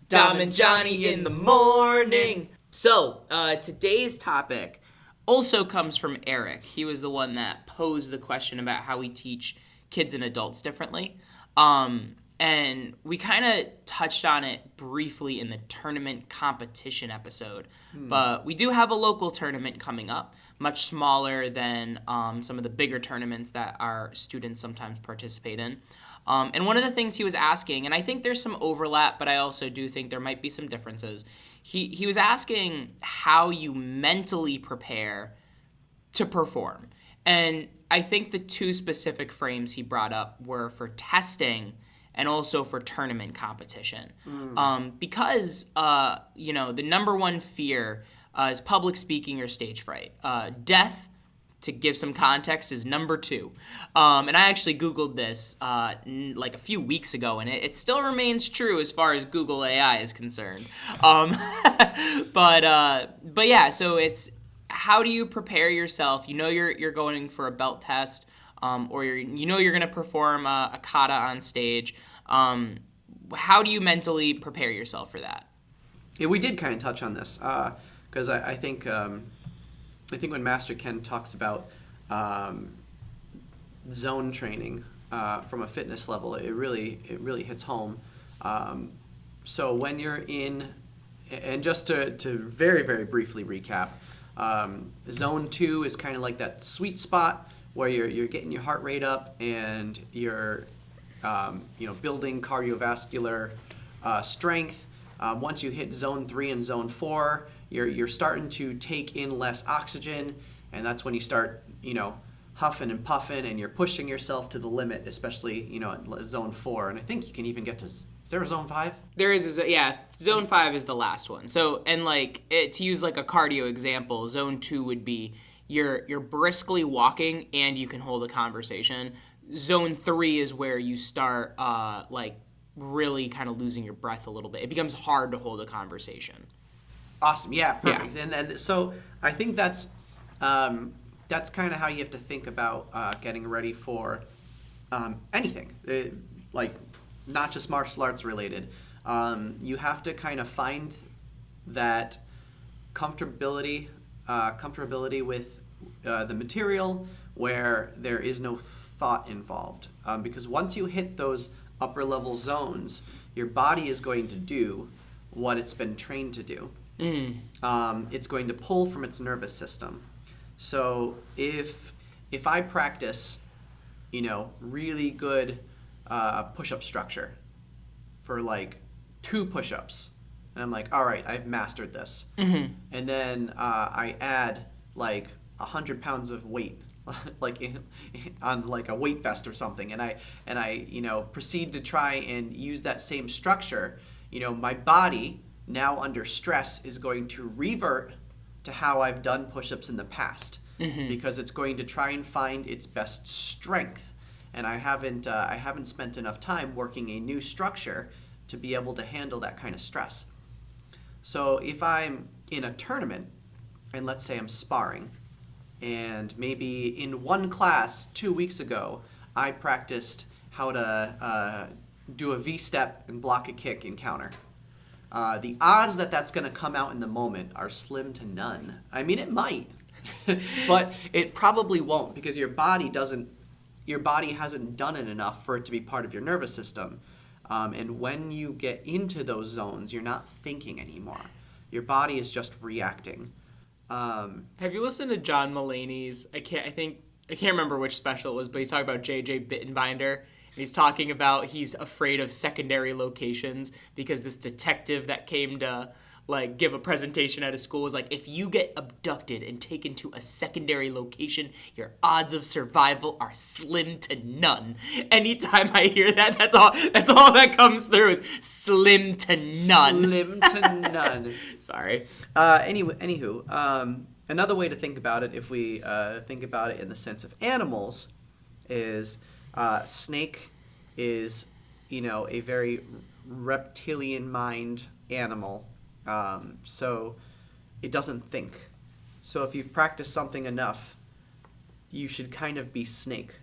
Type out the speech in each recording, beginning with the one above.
Dom and Johnny in the morning. So, today's topic also comes from Eric. He was the one that posed the question about how we teach kids and adults differently. And we kind of touched on it briefly in the tournament competition episode. But we do have a local tournament coming up, much smaller than some of the bigger tournaments that our students sometimes participate in. And one of the things he was asking, and I think there's some overlap, but I also do think there might be some differences. He was asking how you mentally prepare to perform. And I think the two specific frames he brought up were for testing and also for tournament competition. Because, the number one fear is public speaking or stage fright. Death, to give some context, is number two. And I actually Googled this like a few weeks ago, and it still remains true as far as Google AI is concerned. But yeah, so it's how do you prepare yourself? You know you're going for a belt test, or you're going to perform a kata on stage. How do you mentally prepare yourself for that? Yeah, we did kind of touch on this because I think when Master Ken talks about zone training from a fitness level, it really hits home. So when you're in, and just to very, very briefly recap, zone 2 is kind of like that sweet spot where you're getting your heart rate up and you're building cardiovascular strength. Once you hit zone 3 and zone 4, you're starting to take in less oxygen, and that's when you start, huffing and puffing, and you're pushing yourself to the limit, especially, at zone 4. And I think you can even get to, is there a zone 5? There is, zone 5 is the last one. So, and to use like a cardio example, zone 2 would be you're briskly walking and you can hold a conversation. Zone 3 is where you start, really kind of losing your breath a little bit. It becomes hard to hold a conversation. Awesome. Yeah, perfect. Yeah. And so I think that's kind of how you have to think about getting ready for anything, not just martial arts related. You have to kind of find that comfortability with the material where there is no thought involved. Because once you hit those upper level zones, your body is going to do what it's been trained to do. It's going to pull from its nervous system. So if I practice, really good push-up structure for 2 push-ups, and I'm like, all right, I've mastered this. And then I add 100 pounds of weight, on a weight vest or something, and I proceed to try and use that same structure. My body now under stress is going to revert to how I've done push-ups in the past, because it's going to try and find its best strength, and I haven't spent enough time working a new structure to be able to handle that kind of stress. So if I'm in a tournament, and let's say I'm sparring, and maybe in one class 2 weeks ago, I practiced how to do a V-step and block a kick and counter. The odds that that's going to come out in the moment are slim to none. I mean, it might, but it probably won't, because your body hasn't done it enough for it to be part of your nervous system. And when you get into those zones, you're not thinking anymore. Your body is just reacting. Have you listened to John Mulaney's? I can't remember which special it was, but he's talking about J.J. Bittenbinder. And he's talking about he's afraid of secondary locations because this detective that came to give a presentation at a school was like, if you get abducted and taken to a secondary location, your odds of survival are slim to none. Anytime I hear that, that's all that comes through is slim to none. Slim to none. Sorry. Anywho, another way to think about it, if we think about it in the sense of animals, is snake is, a very reptilian mind animal. So it doesn't think. So if you've practiced something enough, you should kind of be snake,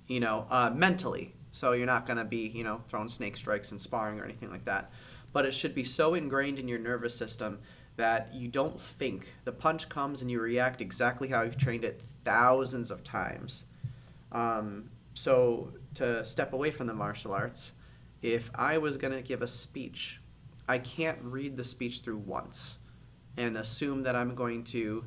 mentally. So you're not going to be, throwing snake strikes and sparring or anything like that. but it should be so ingrained in your nervous system that you don't think. The punch comes and you react exactly how you've trained it thousands of times. So to step away from the martial arts, if I was going to give a speech, I can't read the speech through once and assume that I'm going to,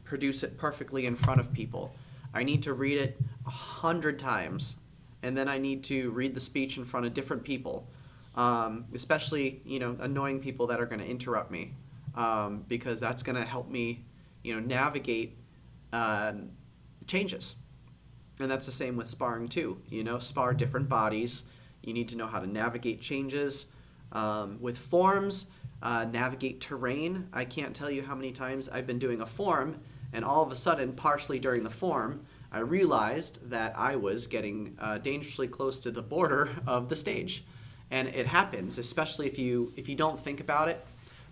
produce it perfectly in front of people. I need to read it 100 times, and then I need to read the speech in front of different people, especially, annoying people that are going to interrupt me, because that's going to help me, navigate changes. And that's the same with sparring too. Spar different bodies. You need to know how to navigate changes. With forms, navigate terrain. I can't tell you how many times I've been doing a form, and all of a sudden, partially during the form, I realized that I was getting dangerously close to the border of the stage. And it happens, especially if you don't think about it.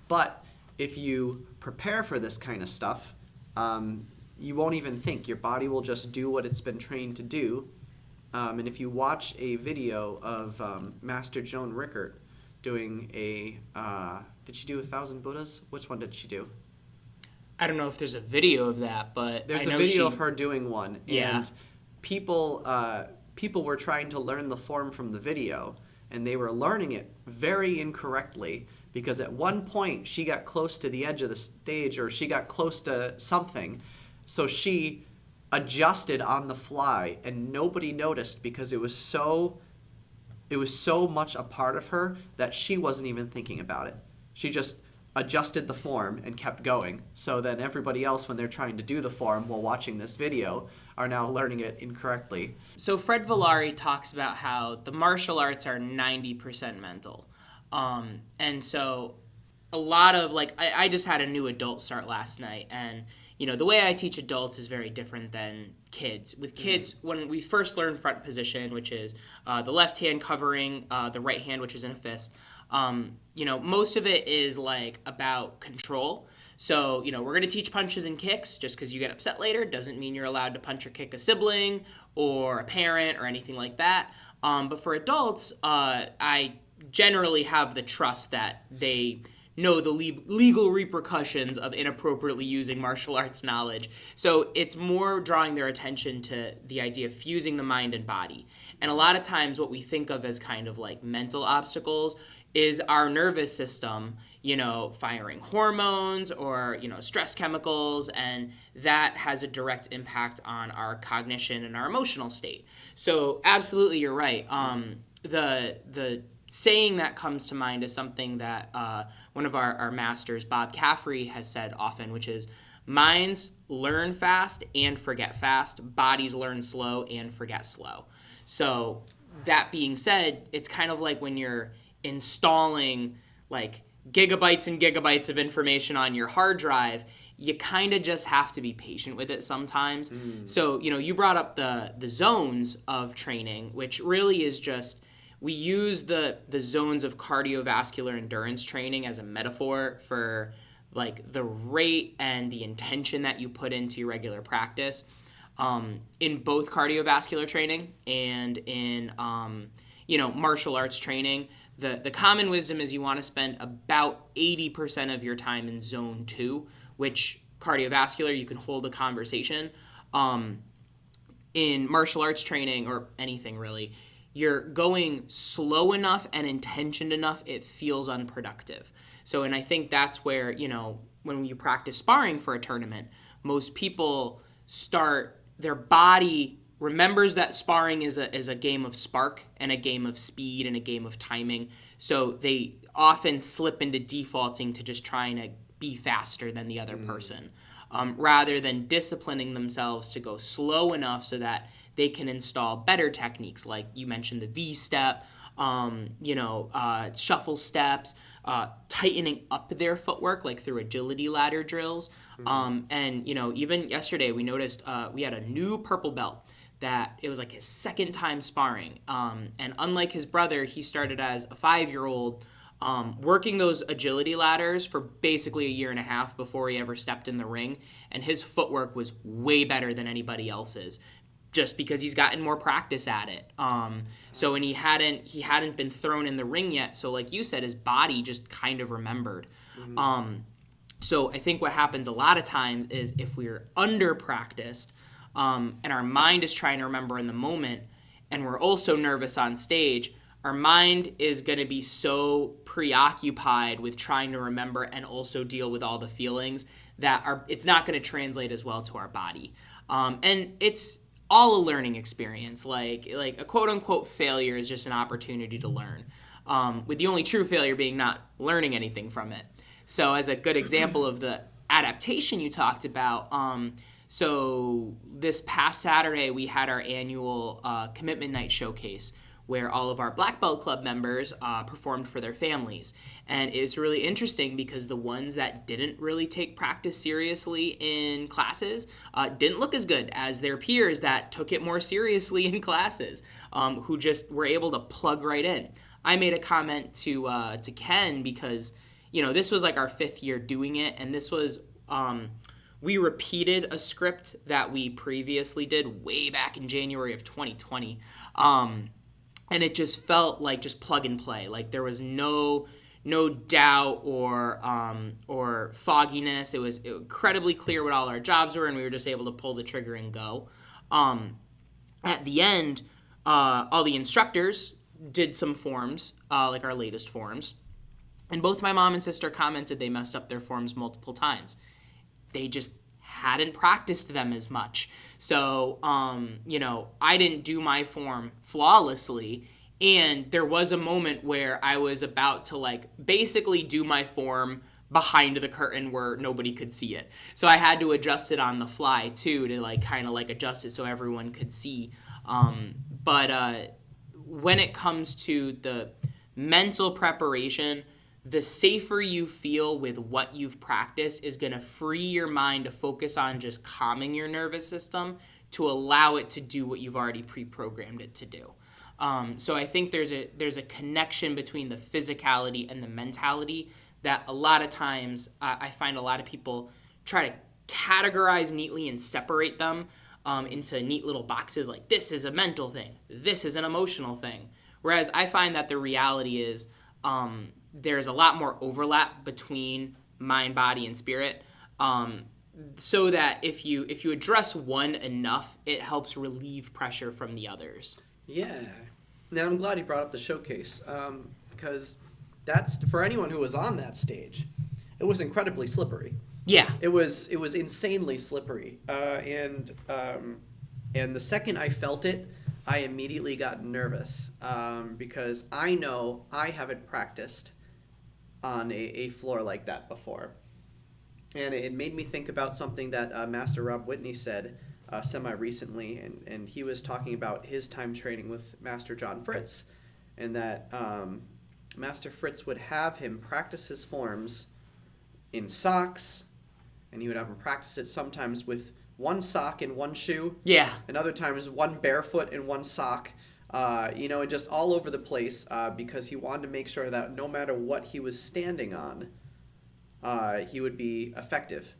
But if you prepare for this kind of stuff, you won't even think. Your body will just do what it's been trained to do. And if you watch a video of Master Joan Rickert doing did she do 1,000 Buddhas? Which one did she do? I don't know if there's a video of that, but there's I know a video of her doing one. Yeah. And people were trying to learn the form from the video, and they were learning it very incorrectly, because at one point she got close to the edge of the stage, or she got close to something, so she adjusted on the fly, and nobody noticed because it was so much a part of her that she wasn't even thinking about it. She just adjusted the form and kept going. So then everybody else, when they're trying to do the form while watching this video, are now learning it incorrectly. So Fred Villari talks about how the martial arts are 90% mental. And so a lot of, I just had a new adult start last night, and the way I teach adults is very different than kids. With kids, when we first learn front position, which is the left hand covering the right hand, which is in a fist, most of it is about control. So, we're going to teach punches and kicks. Just because you get upset later doesn't mean you're allowed to punch or kick a sibling or a parent or anything like that. But for adults, I generally have the trust that they know the legal repercussions of inappropriately using martial arts knowledge. So it's more drawing their attention to the idea of fusing the mind and body. And a lot of times what we think of as kind of mental obstacles is our nervous system, firing hormones or, stress chemicals, and that has a direct impact on our cognition and our emotional state. So absolutely, you're right. The saying that comes to mind is something that one of our masters, Bob Caffrey, has said often, which is minds learn fast and forget fast, bodies learn slow and forget slow. So that being said, it's kind of like when you're installing gigabytes and gigabytes of information on your hard drive, you kind of just have to be patient with it sometimes. So, you brought up the zones of training, which really is just, we use the zones of cardiovascular endurance training as a metaphor for the rate and the intention that you put into your regular practice. In both cardiovascular training and in martial arts training, the common wisdom is you want to spend about 80% of your time in zone 2, which cardiovascular, you can hold a conversation. In martial arts training, or anything really, you're going slow enough and intentioned enough it feels unproductive. So, and I think that's where, when you practice sparring for a tournament, most people their body remembers that sparring is a game of spark and a game of speed and a game of timing. So they often slip into defaulting to just trying to be faster than the other person, rather than disciplining themselves to go slow enough so that they can install better techniques, like you mentioned the V-step, shuffle steps, tightening up their footwork, through agility ladder drills. And, even yesterday we noticed we had a new purple belt that it was his second time sparring. And unlike his brother, he started as a 5-year-old, working those agility ladders for basically a year and a half before he ever stepped in the ring. And his footwork was way better than anybody else's, just because he's gotten more practice at it. So and he hadn't been thrown in the ring yet. So like you said, his body just kind of remembered. So I think what happens a lot of times is if we're under practiced, and our mind is trying to remember in the moment, and we're also nervous on stage, our mind is going to be so preoccupied with trying to remember and also deal with all the feelings that it's not going to translate as well to our body. And it's all a learning experience. Like a quote-unquote failure is just an opportunity to learn, with the only true failure being not learning anything from it. So as a good example of the adaptation you talked about, so this past Saturday we had our annual Commitment Night Showcase, where all of our Black Belt Club members performed for their families. And it's really interesting because the ones that didn't really take practice seriously in classes didn't look as good as their peers that took it more seriously in classes, who just were able to plug right in. I made a comment to Ken because, this was like our 5th year doing it, and this was, we repeated a script that we previously did way back in January of 2020. And it just felt like just plug and play. Like there was no doubt or fogginess. It was incredibly clear what all our jobs were, and we were just able to pull the trigger and go. At the end, all the instructors did some forms, like our latest forms. And both my mom and sister commented they messed up their forms multiple times. They just hadn't practiced them as much. So, I didn't do my form flawlessly, and there was a moment where I was about to basically do my form behind the curtain where nobody could see it. So I had to adjust it on the fly too, to adjust it so everyone could see. But when it comes to the mental preparation, the safer you feel with what you've practiced is going to free your mind to focus on just calming your nervous system to allow it to do what you've already pre-programmed it to do. So I think there's a connection between the physicality and the mentality that a lot of times I find a lot of people try to categorize neatly and separate them into neat little boxes like this is a mental thing, this is an emotional thing. Whereas I find that the reality is there's a lot more overlap between mind, body, and spirit, so that if you address one enough, it helps relieve pressure from the others. Yeah. Now, I'm glad you brought up the showcase, because that's, for anyone who was on that stage, it was incredibly slippery. Yeah. It was insanely slippery. And the second I felt it, I immediately got nervous, because I know I haven't practiced on a floor like that before. And it made me think about something that Master Rob Whitney said semi-recently, and he was talking about his time training with Master John Fritz, and that Master Fritz would have him practice his forms in socks, and he would have him practice it sometimes with one sock and one shoe. Yeah. And other times one barefoot and one sock. And just all over the place, because he wanted to make sure that no matter what he was standing on, he would be effective.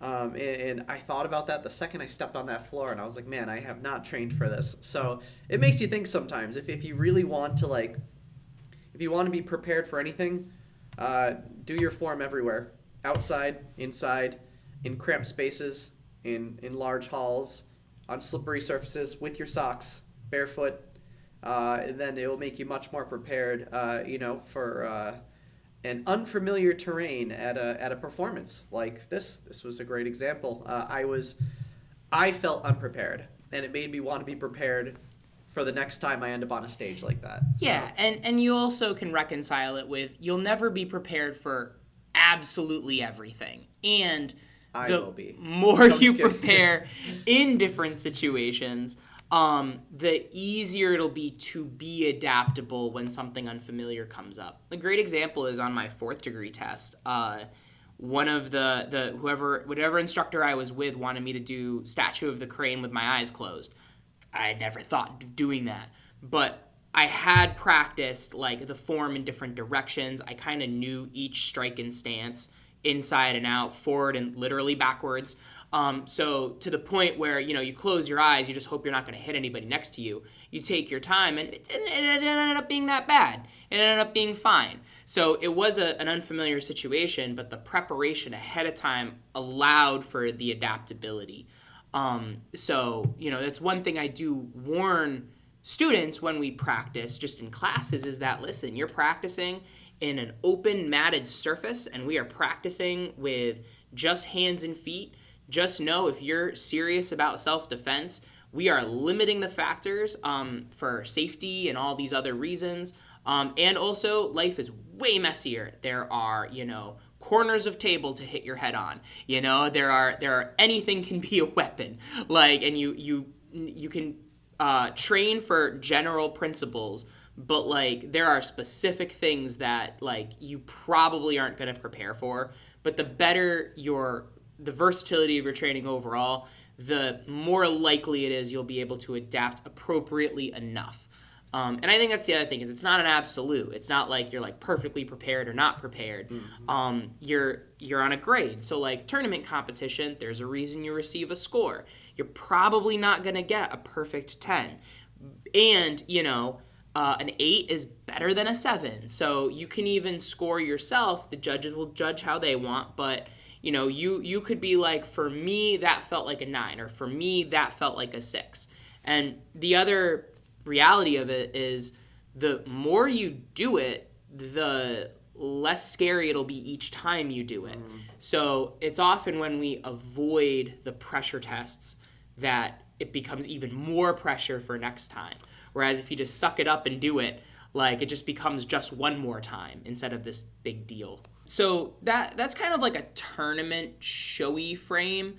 And I thought about that the second I stepped on that floor, and I was like, man, I have not trained for this. So it makes you think sometimes, if you really want to, if you want to be prepared for anything, do your form everywhere. Outside, inside, in cramped spaces, in large halls, on slippery surfaces, with your socks, barefoot. And then it will make you much more prepared, for an unfamiliar terrain at a performance like this. This was a great example. I felt unprepared, and it made me want to be prepared for the next time I end up on a stage like that. Yeah, so. And you also can reconcile it with you'll never be prepared for absolutely everything. And I will be. More you prepare in different situations, the easier it'll be to be adaptable when something unfamiliar comes up. A great example is on my 4th degree test. One of whatever instructor I was with wanted me to do Statue of the Crane with my eyes closed. I had never thought of doing that, but I had practiced the form in different directions. I kind of knew each strike and stance inside and out, forward and literally backwards. So to the point where, you close your eyes, you just hope you're not going to hit anybody next to you. You take your time, and it ended up being that bad. It ended up being fine. So it was an unfamiliar situation, but the preparation ahead of time allowed for the adaptability. So, that's one thing I do warn students when we practice just in classes is that, listen, you're practicing in an open matted surface, and we are practicing with just hands and feet. Just know if you're serious about self-defense, we are limiting the factors for safety and all these other reasons. And also, life is way messier. There are, corners of table to hit your head on. There are anything can be a weapon. And you can train for general principles, but there are specific things that you probably aren't going to prepare for. But the better the versatility of your training overall, the more likely it is you'll be able to adapt appropriately enough. And I think that's the other thing, is it's not an absolute. It's not like you're perfectly prepared or not prepared. Mm-hmm. You're on a grade. So tournament competition, there's a reason you receive a score. You're probably not going to get a perfect 10. And, an 8 is better than a 7. So you can even score yourself. The judges will judge how they want, but you could be for me, that felt like a 9, or for me, that felt like a 6. And the other reality of it is the more you do it, the less scary it'll be each time you do it. So it's often when we avoid the pressure tests that it becomes even more pressure for next time. Whereas if you just suck it up and do it, it just becomes just one more time instead of this big deal. So that's kind of like a tournament showy frame.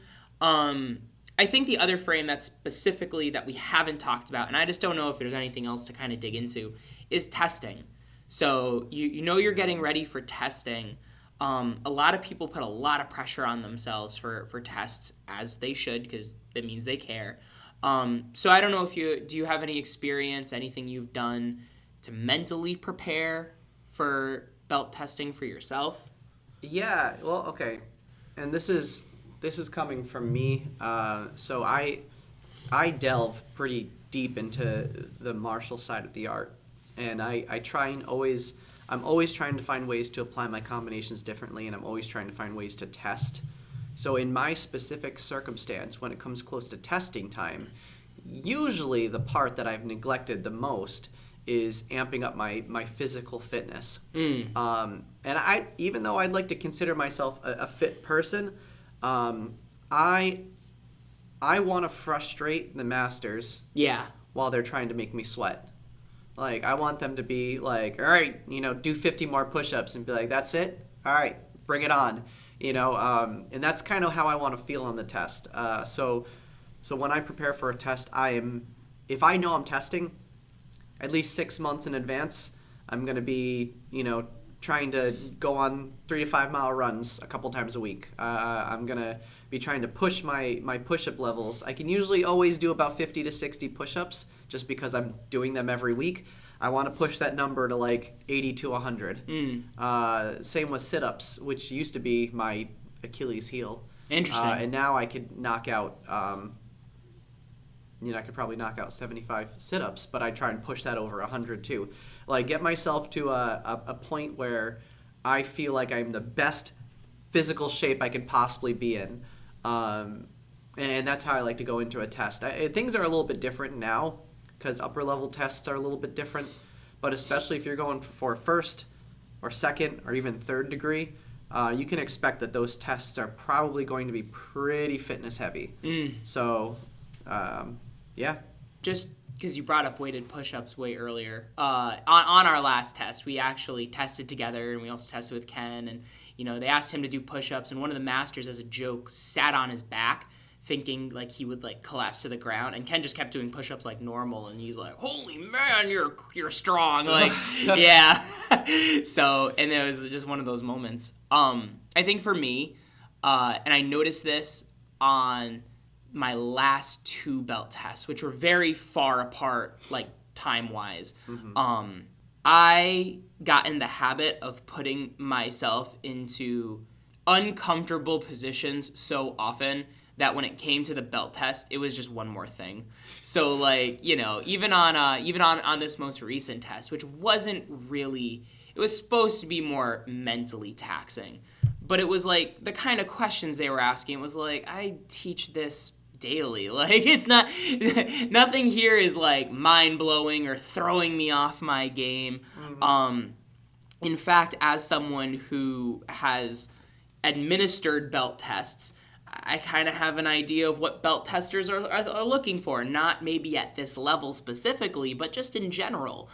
I think the other frame that's specifically that we haven't talked about, and I just don't know if there's anything else to kind of dig into, is testing. So you're getting ready for testing. A lot of people put a lot of pressure on themselves for tests, as they should, because it means they care. So I don't know if do you have any experience, anything you've done to mentally prepare for belt testing for yourself? Yeah, well, okay. And this is coming from me. So I delve pretty deep into the martial side of the art. And I try and I'm always trying to find ways to apply my combinations differently, and I'm always trying to find ways to test. So in my specific circumstance, when it comes close to testing time, usually the part that I've neglected the most is amping up my physical fitness. And even though I'd like to consider myself a fit person, I want to frustrate the masters. Yeah. While they're trying to make me sweat. I want them to be all right, do 50 more push-ups and be like, that's it? All right, bring it on. And that's kind of how I want to feel on the test. So when I prepare for a test, if I know I'm testing, at least 6 months in advance, I'm going to be, trying to go on 3 to 5 mile runs a couple times a week. I'm going to be trying to push my push-up levels. I can usually always do about 50 to 60 push-ups just because I'm doing them every week. I want to push that number to 80 to 100. Same with sit-ups, which used to be my Achilles heel. Interesting. And now I could knock out... I could probably knock out 75 sit-ups, but I try and push that over 100 too. Get myself to a point where I feel like I'm the best physical shape I can possibly be in. And that's how I like to go into a test. Things are a little bit different now because upper level tests are a little bit different, but especially if you're going for first or second or even third degree, you can expect that those tests are probably going to be pretty fitness heavy. So... yeah. Just because you brought up weighted push-ups way earlier, on our last test, we actually tested together, and we also tested with Ken, and, they asked him to do push-ups, and one of the masters, as a joke, sat on his back, thinking, he would, collapse to the ground, and Ken just kept doing push-ups like normal, and he's like, holy man, you're strong, yeah. So, and it was just one of those moments. I think for me, and I noticed this on... my last 2 belt tests, which were very far apart, time-wise. Mm-hmm. I got in the habit of putting myself into uncomfortable positions so often that when it came to the belt test, it was just one more thing. So like, you know, even on this most recent test, which wasn't really, it was supposed to be more mentally taxing, but it was like the kind of questions they were asking was like, I teach this daily. Like, it's not, nothing here is like mind blowing or throwing me off my game. In fact, as someone who has administered belt tests, I kind of have an idea of what belt testers are looking for, not maybe at this level specifically, but just in general.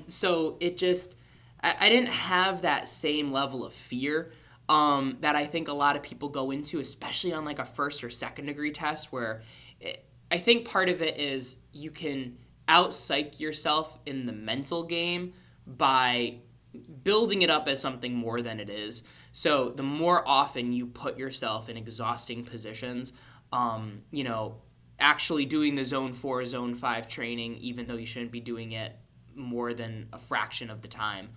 So it just, I didn't have that same level of fear that I think a lot of people go into, especially on like a first or second degree test, where I think part of it is you can out-psych yourself in the mental game by building it up as something more than it is. So the more often you put yourself in exhausting positions, you know, actually doing the zone 4, zone 5 training, even though you shouldn't be doing it more than a fraction of the time,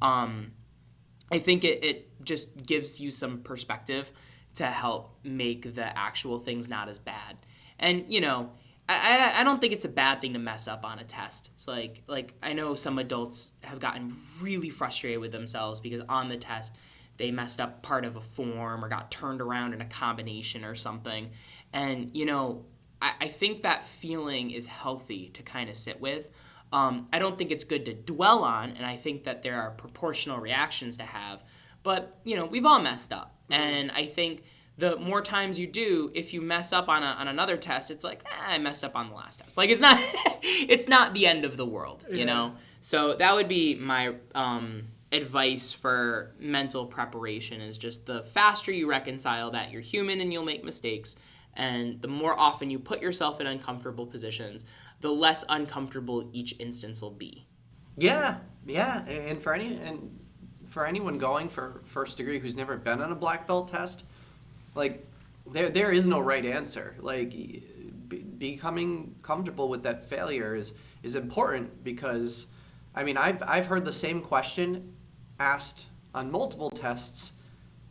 I think it just gives you some perspective to help make the actual things not as bad. And, you know, I don't think it's a bad thing to mess up on a test. It's like I know some adults have gotten really frustrated with themselves because on the test they messed up part of a form or got turned around in a combination or something. And, you know, I think that feeling is healthy to kind of sit with. I don't think it's good to dwell on, and I think that there are proportional reactions to have. But, you know, we've all messed up. And I think the more times you do, if you mess up on another test, it's like, I messed up on the last test. Like, it's not it's not the end of the world, you know? So that would be my advice for mental preparation, is just the faster you reconcile that you're human and you'll make mistakes, and the more often you put yourself in uncomfortable positions, the less uncomfortable each instance will be. Yeah. And for anyone going for first degree who's never been on a black belt test, like, there is no right answer. Like, becoming comfortable with that failure is important, because, I mean, I've heard the same question asked on multiple tests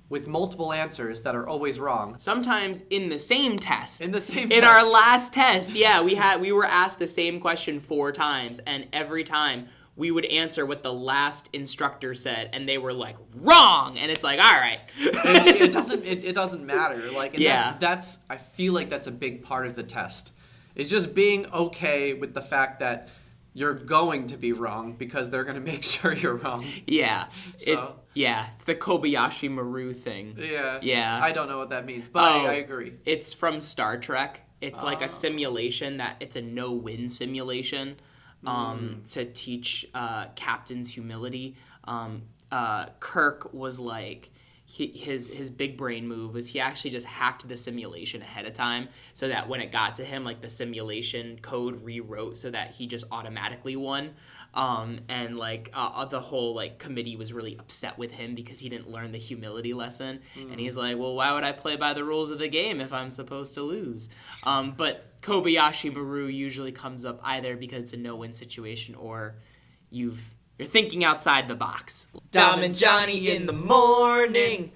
with multiple answers that are always wrong. Sometimes in the same test. In our last test, yeah, we were asked the same question 4 times, and every time we would answer what the last instructor said, and they were like, wrong! And it's like, all right. It doesn't matter. Like, and yeah. that's I feel like that's a big part of the test. It's just being okay with the fact that you're going to be wrong, because they're going to make sure you're wrong. Yeah. So, it's the Kobayashi Maru thing. Yeah. I don't know what that means, but I agree. It's from Star Trek. It's like a simulation it's a no-win simulation to teach captains humility. Kirk was like, his big brain move was he actually just hacked the simulation ahead of time, so that when it got to him, like, the simulation code rewrote so that he just automatically won. And like the whole like committee was really upset with him because he didn't learn the humility lesson. And he's like, well, why would I play by the rules of the game if I'm supposed to lose? But Kobayashi Maru usually comes up either because it's a no-win situation, or you're thinking outside the box. Dom and Johnny in the morning.